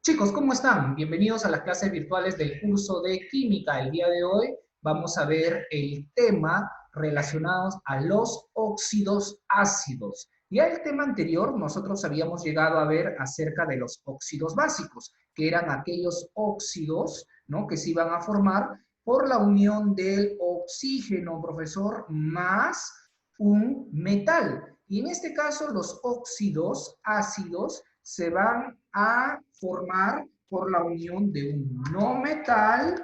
Chicos, ¿cómo están? Bienvenidos a las clases virtuales del curso de Química. El día de hoy vamos a ver el tema relacionado a los óxidos ácidos. Ya el tema anterior nosotros habíamos llegado a ver acerca de los óxidos básicos, que eran aquellos óxidos, ¿no?, que se iban a formar por la unión del oxígeno, profesor, más un metal. Y en este caso los óxidos ácidos se van a formar por la unión de un no metal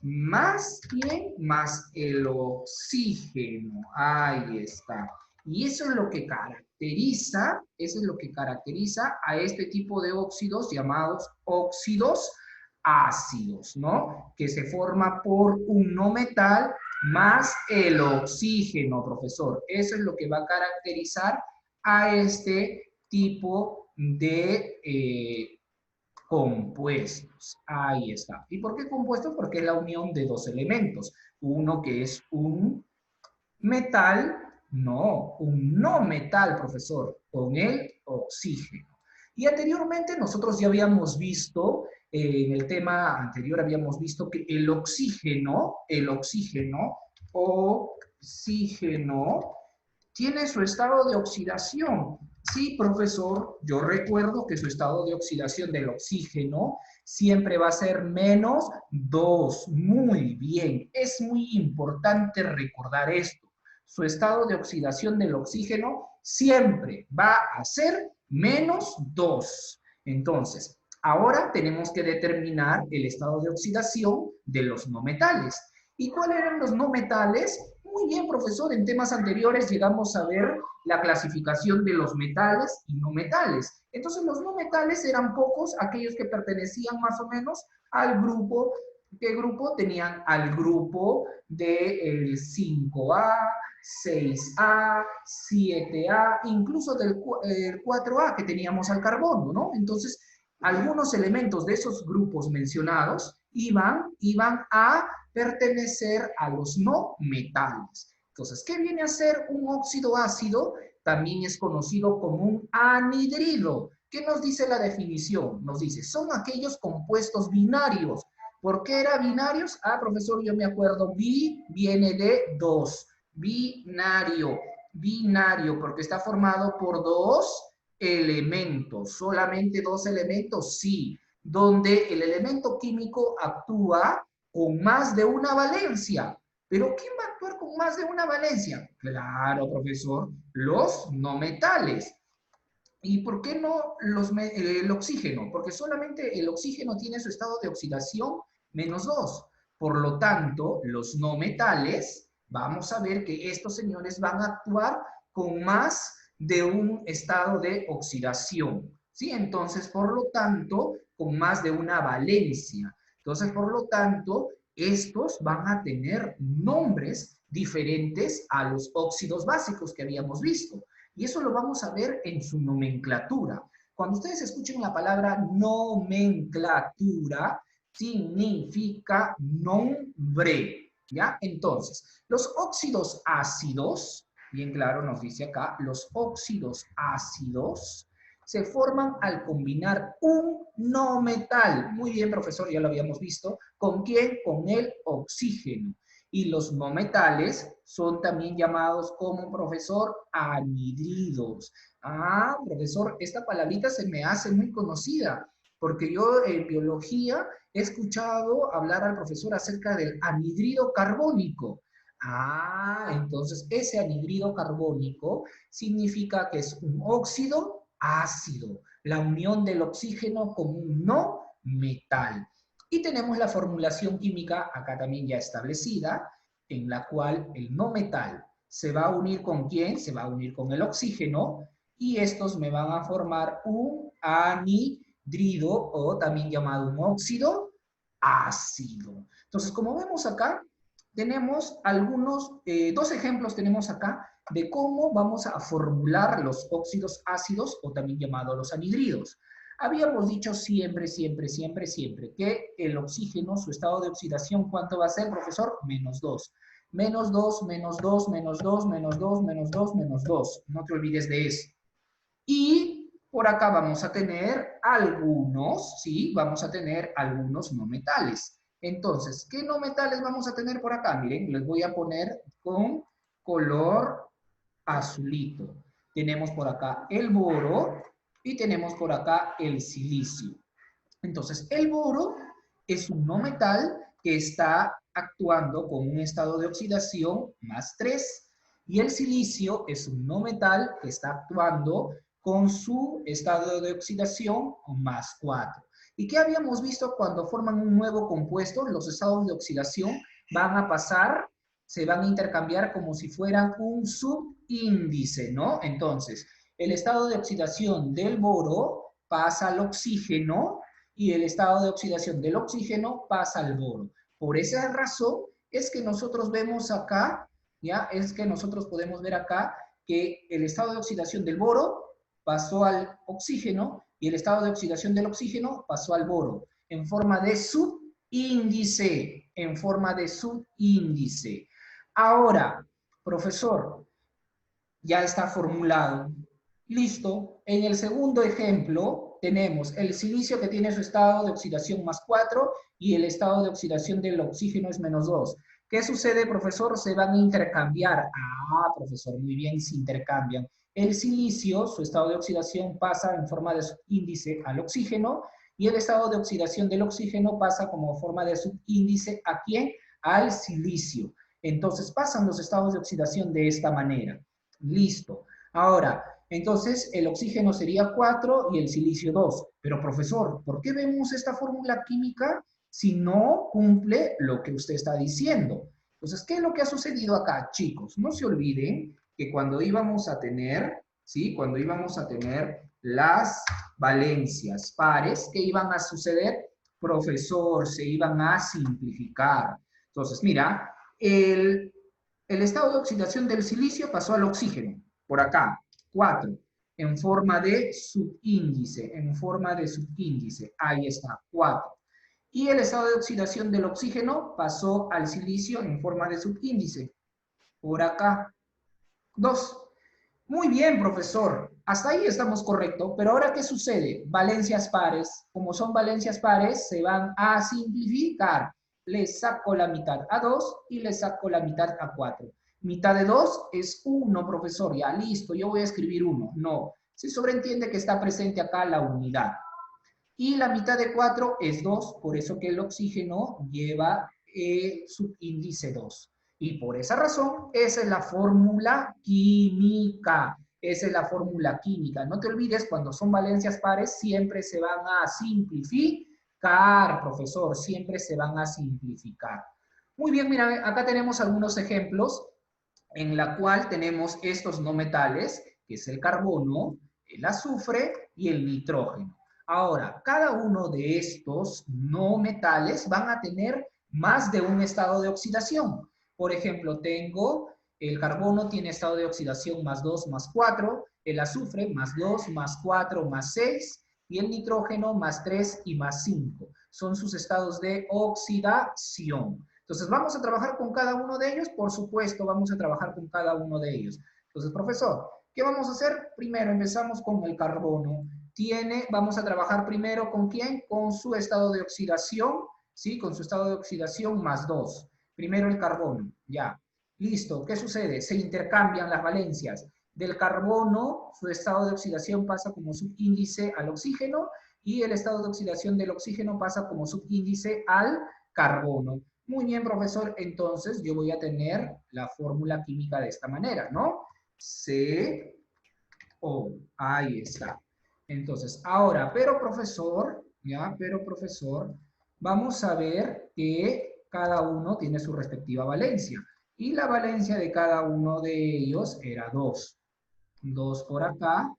más bien más el oxígeno. Ahí está. Y eso es lo que caracteriza, eso es lo que caracteriza a este tipo de óxidos llamados óxidos ácidos, ¿no? Que se forma por un no metal más el oxígeno, profesor. Eso es lo que va a caracterizar a este tipo de compuestos. Ahí está. ¿Y por qué compuestos? Porque es la unión de dos elementos. Uno que es un metal, no, un no metal, profesor, con el oxígeno. Y anteriormente nosotros ya habíamos visto, en el tema anterior habíamos visto que oxígeno, tiene su estado de oxidación. Sí, profesor, yo recuerdo que su estado de oxidación del oxígeno siempre va a ser -2. Muy bien, es muy importante recordar esto. Su estado de oxidación del oxígeno siempre va a ser -2. Entonces, ahora tenemos que determinar el estado de oxidación de los no metales. ¿Y cuáles eran los no metales? Muy bien, profesor, en temas anteriores llegamos a ver la clasificación de los metales y no metales. Entonces, los no metales eran pocos, aquellos que pertenecían más o menos al grupo. ¿Qué grupo? Tenían al grupo del 5A, 6A, 7A, incluso del 4A que teníamos al carbono, ¿no? Entonces, algunos elementos de esos grupos mencionados iban a pertenecer a los no metales. Entonces, ¿qué viene a ser un óxido ácido? También es conocido como un anhidrido. ¿Qué nos dice la definición? Nos dice, son aquellos compuestos binarios. ¿Por qué era binarios? Ah, profesor, yo me acuerdo, bi viene de dos. Binario, binario, porque está formado por dos elementos. ¿Solamente dos elementos? Sí. Donde el elemento químico actúa con más de una valencia. ¿Pero quién va a actuar con más de una valencia? Claro, profesor, los no metales. ¿Y por qué no el oxígeno? Porque solamente el oxígeno tiene su estado de oxidación -2. Por lo tanto, los no metales, vamos a ver que estos señores van a actuar con más de un estado de oxidación. ¿Sí? Entonces, por lo tanto, con más de una valencia. Entonces, por lo tanto, estos van a tener nombres diferentes a los óxidos básicos que habíamos visto. Y eso lo vamos a ver en su nomenclatura. Cuando ustedes escuchen la palabra nomenclatura, significa nombre, ¿ya? Entonces, los óxidos ácidos, bien claro nos dice acá, los óxidos ácidos se forman al combinar un no metal. Muy bien, profesor, ya lo habíamos visto. ¿Con quién? Con el oxígeno. Y los no metales son también llamados como, profesor, anhidridos. Ah, profesor, esta palabrita se me hace muy conocida, porque yo en biología he escuchado hablar al profesor acerca del anhidrido carbónico. Ah, entonces ese anhidrido carbónico significa que es un óxido ácido, la unión del oxígeno con un no metal. Y tenemos la formulación química acá también ya establecida, en la cual el no metal se va a unir ¿con quién? Se va a unir con el oxígeno y estos me van a formar un anhidrido o también llamado un óxido ácido. Entonces, como vemos acá, tenemos dos ejemplos tenemos acá de cómo vamos a formular los óxidos ácidos o también llamados los anhidridos. Habíamos dicho siempre, siempre, siempre, siempre que el oxígeno, su estado de oxidación, ¿cuánto va a ser, profesor? -2. -2, -2, -2, -2, -2, -2, -2. No te olvides de eso. Y Por acá vamos a tener algunos, ¿sí? Vamos a tener algunos no metales. Entonces, ¿qué no metales vamos a tener por acá? Miren, les voy a poner con color azulito. Tenemos por acá el boro y tenemos por acá el silicio. Entonces, el boro es un no metal que está actuando con un estado de oxidación +3 y el silicio es un no metal que está actuando con su estado de oxidación +4. ¿Y qué habíamos visto cuando forman un nuevo compuesto? Los estados de oxidación van a pasar, se van a intercambiar como si fueran un subíndice, ¿no? Entonces, el estado de oxidación del boro pasa al oxígeno y el estado de oxidación del oxígeno pasa al boro. Por esa razón es que nosotros vemos acá, ¿ya? Es que nosotros podemos ver acá que el estado de oxidación del boro pasó al oxígeno y el estado de oxidación del oxígeno pasó al boro en forma de subíndice, en forma de subíndice. Ahora, profesor, ya está formulado. Listo. En el segundo ejemplo tenemos el silicio que tiene su estado de oxidación +4 y el estado de oxidación del oxígeno es -2. ¿Qué sucede, profesor? Se van a intercambiar. Ah, profesor, muy bien, se intercambian. El silicio, su estado de oxidación pasa en forma de subíndice al oxígeno y el estado de oxidación del oxígeno pasa como forma de subíndice ¿a quién? Al silicio. Entonces pasan los estados de oxidación de esta manera. Listo. Ahora, entonces el oxígeno sería 4 y el silicio 2. Pero profesor, ¿por qué vemos esta fórmula química si no cumple lo que usted está diciendo? Entonces, ¿qué es lo que ha sucedido acá, chicos? No se olviden que cuando íbamos a tener, ¿sí? Cuando íbamos a tener las valencias pares, ¿qué iban a suceder? Profesor, se iban a simplificar. Entonces, mira, el estado de oxidación del silicio pasó al oxígeno, por acá, 4, en forma de subíndice, ahí está, 4. Y el estado de oxidación del oxígeno pasó al silicio en forma de subíndice, por acá, 2. Muy bien, profesor. Hasta ahí estamos correctos. Pero ahora, ¿qué sucede? Valencias pares. Como son valencias pares, se van a simplificar. Le saco la mitad a 2 y le saco la mitad a 4. Mitad de 2 es 1, profesor. Ya, listo, yo voy a escribir 1. No, se sobreentiende que está presente acá la unidad. Y la mitad de 4 es 2, por eso que el oxígeno lleva subíndice 2. Y por esa razón, esa es la fórmula química. Esa es la fórmula química. No te olvides, cuando son valencias pares, siempre se van a simplificar, profesor, siempre se van a simplificar. Muy bien, mira, acá tenemos algunos ejemplos en la cual tenemos estos no metales, que es el carbono, el azufre y el nitrógeno. Ahora, cada uno de estos no metales van a tener más de un estado de oxidación. Por ejemplo, tengo el carbono tiene estado de oxidación +2, +4, el azufre +2, +4, +6 y el nitrógeno +3 y +5. Son sus estados de oxidación. Entonces, ¿vamos a trabajar con cada uno de ellos? Por supuesto, vamos a trabajar con cada uno de ellos. Entonces, profesor, ¿qué vamos a hacer? Primero empezamos con el carbono. Vamos a trabajar primero ¿con quién? Con su estado de oxidación, ¿sí? Con su estado de oxidación +2. Primero el carbono, ya. Listo, ¿qué sucede? Se intercambian las valencias. Del carbono, su estado de oxidación pasa como subíndice al oxígeno y el estado de oxidación del oxígeno pasa como subíndice al carbono. Muy bien, profesor, entonces yo voy a tener la fórmula química de esta manera, ¿no? CO, ahí está. Entonces, ahora, pero profesor, vamos a ver que cada uno tiene su respectiva valencia. Y la valencia de cada uno de ellos era 2. 2 por acá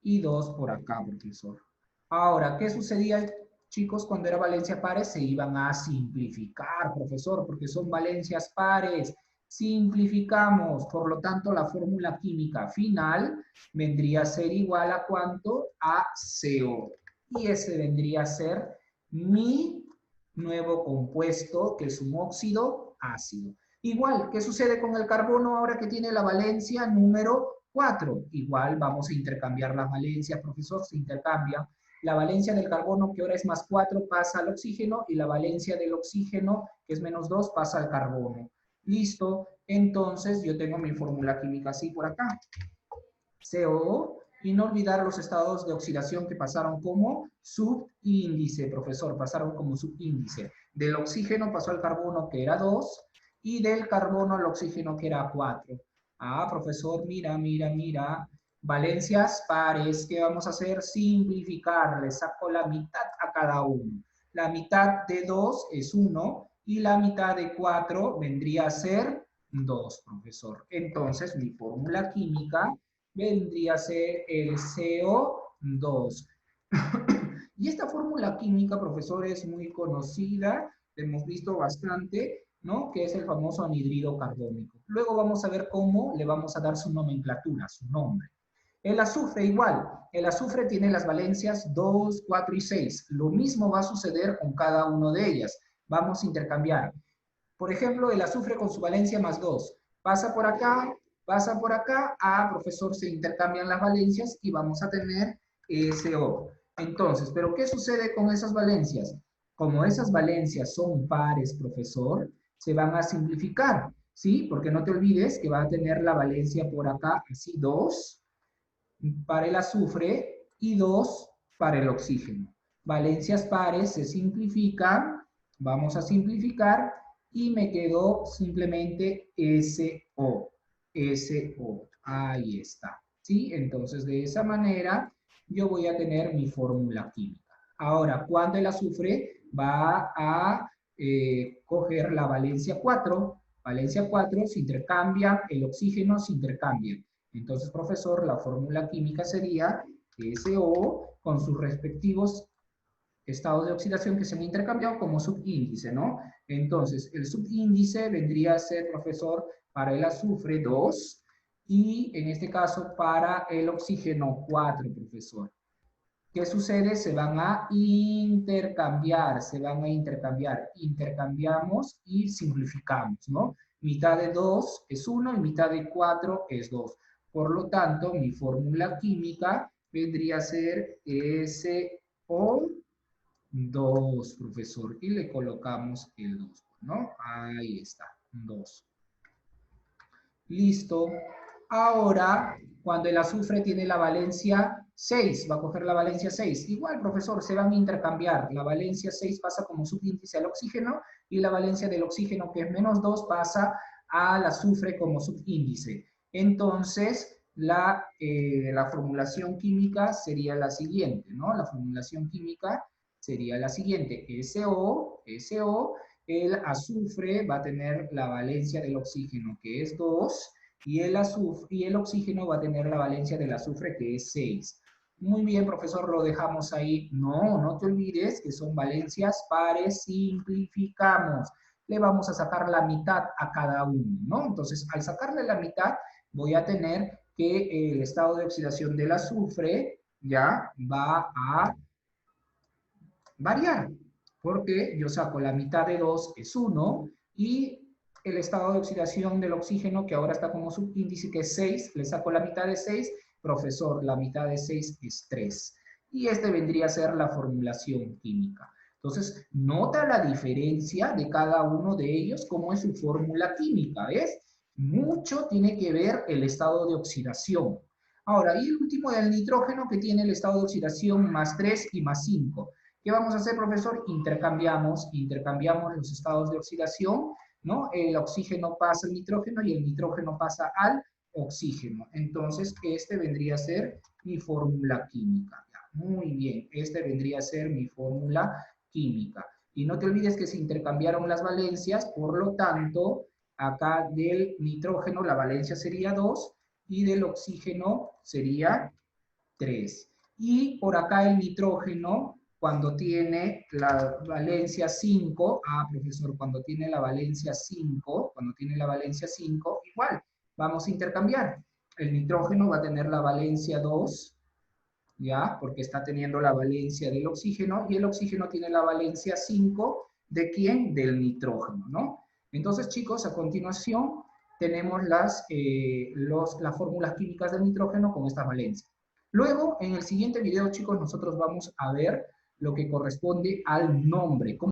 y 2 por acá, profesor. Ahora, ¿qué sucedía, chicos, cuando era valencia pares? Se iban a simplificar, profesor, porque son valencias pares. Simplificamos, por lo tanto, la fórmula química final vendría a ser igual a ¿cuánto? A CO. Y ese vendría a ser mi nuevo compuesto, que es un óxido ácido. Igual, ¿qué sucede con el carbono ahora que tiene la valencia número 4. Igual vamos a intercambiar las valencias, profesor, se intercambian. La valencia del carbono, que ahora es más 4, pasa al oxígeno, y la valencia del oxígeno, que es menos 2, pasa al carbono. Listo, entonces yo tengo mi fórmula química así por acá. CO, y no olvidar los estados de oxidación que pasaron como subíndice, profesor, pasaron como subíndice. Del oxígeno pasó al carbono, que era 2, y del carbono al oxígeno, que era 4. Ah, profesor, mira, mira, mira. Valencias pares, ¿qué vamos a hacer? Simplificar, le saco la mitad a cada uno. La mitad de 2 es 1, y la mitad de 4 vendría a ser 2, profesor. Entonces, mi fórmula química vendría a ser el CO2. Y esta fórmula química, profesor, es muy conocida, la hemos visto bastante, ¿no? Que es el famoso anhídrido carbónico. Luego vamos a ver cómo le vamos a dar su nomenclatura, su nombre. El azufre igual, el azufre tiene las valencias 2, 4 y 6. Lo mismo va a suceder con cada uno de ellas. Vamos a intercambiar. Por ejemplo, el azufre con su valencia más 2. Pasa por acá, profesor, se intercambian las valencias y vamos a tener SO. Entonces, ¿pero qué sucede con esas valencias? Como esas valencias son pares, profesor, se van a simplificar, ¿sí? Porque no te olvides que va a tener la valencia por acá, así 2 para el azufre y 2 para el oxígeno. Valencias pares se simplifican, vamos a simplificar, y me quedó simplemente SO. SO, ahí está. ¿Sí? Entonces, de esa manera, yo voy a tener mi fórmula química. Ahora, cuando el azufre va a coger la valencia 4, se intercambia, el oxígeno se intercambia. Entonces, profesor, la fórmula química sería SO con sus respectivos estados de oxidación que se han intercambiado como subíndice, ¿no? Entonces, el subíndice vendría a ser, profesor, para el azufre 2 y en este caso para el oxígeno 4, profesor. ¿Qué sucede? Se van a intercambiar, intercambiamos y simplificamos, ¿no? Mitad de 2 es 1 y mitad de 4 es 2. Por lo tanto, mi fórmula química vendría a ser SO2, profesor, y le colocamos el 2, ¿no? Ahí está, 2. Listo. Ahora, cuando el azufre tiene la valencia 6, va a coger la valencia 6. Igual, profesor, se van a intercambiar. La valencia 6 pasa como subíndice al oxígeno y la valencia del oxígeno, que es menos 2, pasa al azufre como subíndice. Entonces, la formulación química sería la siguiente, ¿no? La formulación química sería la siguiente. SO, el azufre va a tener la valencia del oxígeno, que es 2, y el oxígeno va a tener la valencia del azufre, que es 6. Muy bien, profesor, lo dejamos ahí. No, no te olvides que son valencias pares, simplificamos. Le vamos a sacar la mitad a cada uno, ¿no? Entonces, al sacarle la mitad, voy a tener que el estado de oxidación del azufre ya va a variar, porque yo saco la mitad de 2 es 1 y el estado de oxidación del oxígeno, que ahora está como subíndice, que es 6, le saco la mitad de 6, profesor, la mitad de 6 es 3. Y este vendría a ser la formulación química. Entonces, nota la diferencia de cada uno de ellos, cómo es su fórmula química, ¿ves? Mucho tiene que ver el estado de oxidación. Ahora, y el último del nitrógeno, que tiene el estado de oxidación más 3 y más 5. ¿Qué vamos a hacer, profesor? Intercambiamos los estados de oxidación, ¿no? El oxígeno pasa al nitrógeno y el nitrógeno pasa al oxígeno. Entonces, este vendría a ser mi fórmula química. Muy bien, este vendría a ser mi fórmula química. Y no te olvides que se intercambiaron las valencias, por lo tanto, acá del nitrógeno la valencia sería 2 y del oxígeno sería 3. Y por acá el nitrógeno, cuando tiene la valencia 5, profesor, cuando tiene la valencia 5, igual, vamos a intercambiar. El nitrógeno va a tener la valencia 2, ¿ya? Porque está teniendo la valencia del oxígeno, y el oxígeno tiene la valencia 5, ¿de quién? Del nitrógeno, ¿no? Entonces, chicos, a continuación tenemos las fórmulas químicas del nitrógeno con esta valencia. Luego, en el siguiente video, chicos, nosotros vamos a ver lo que corresponde al nombre. ¿Cómo